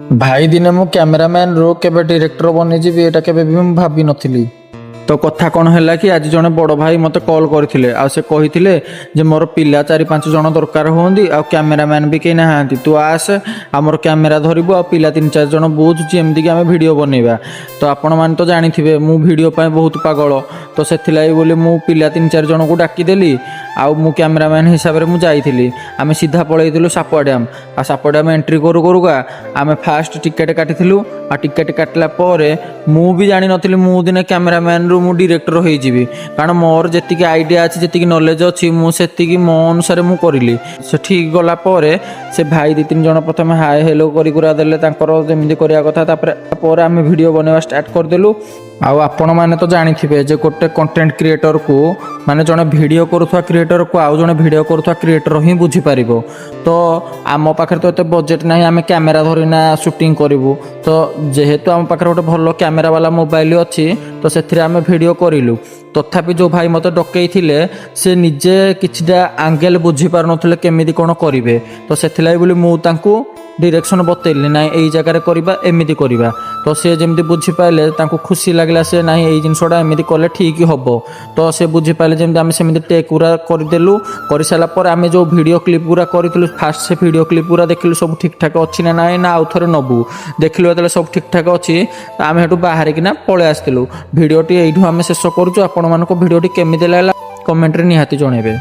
भाई दिने मु कैमेरामैन रो केबे डायरेक्टर बनी जीवी एटा केबे भी मु भाबी नथिली। तो कथा कौन है कि आज जड़े बड़ भाई मत कॉल करते से कही मोर पिला 4-5 जन दरकार होंदी आ कैमेरामैन भी कहीं ना तू आस आमर कैमेरा धरबू आ पिला 3-4 जन बुझुची एमती आम भिड बनइबा। तो आपण मैंने तो जानी मु भिड बहुत पागल तो से बोली मु पिला 3-4 जन को डाकीदेली आउ मु कैमेरामैन हिसाब से मुझे आम सीधा पलैलु सापुआ डैम आ सापुआ डैम एंट्री करू करूका आम फास्ट टिकेट काटिलु आ टिकेट काटिला मु भी जानी नी मु दिन कैमेरामैन मु डायरेक्टर हो कारण मोर जी आइडिया अच्छी जी नॉलेज अच्छी मुझे मो अनुसार मु करी से ठीक गला से भाई 2-3 जन प्रथम हाय हेलो करदेले जमी करवा कथा आम वीडियो बनवा स्टार्ट करदेलु। आउ आपण मैंने तो जानी जे गोटे कंटेंट क्रिएटर को माने जड़े वीडियो करुवा क्रिएटर को आउ जड़े वीडियो करुवा क्रिएटर ही बुझीपार। तो आम पाखे तो ये बजेट ना आम कैमेरा धरना शूटिंग करूँ तो जेहेतु आम पाखे गोटे भल कैमेरा वाला मोबाइल अच्छी तो से आम वीडियो करूँ तथापि जो भाई मत डकई से निजे किछिटा आंगेल बुझी पार नथिले केमिति कोन करिवे तो सेथिलाई बोली मु तांकू डायरेक्शन बतैली ना यही जगह करवा एमती करवा तो सी जमी बुझीपारे खुशी लगला से ना यही जिनसा एमती कले ठीक हम तो सी बुझीपारे जमी आम सेमती टेक पूरा करदेलु कर सारापर आम जो वीडियो क्लिप पूरा करूँ फास्ट से वीडियो क्लिप पूरा देखिलु सब ठीक ठाक अच्छी ना ना ना आउ थे नबू देखिलु जो सब ठीक ठाक अच्छी आम हेटू बाहरिकिना पलि आसलु भिडटी यू आम शेष करुँ आपण मानक भिडटी केमिति लागला कमेंट रे निहाती जणेबे।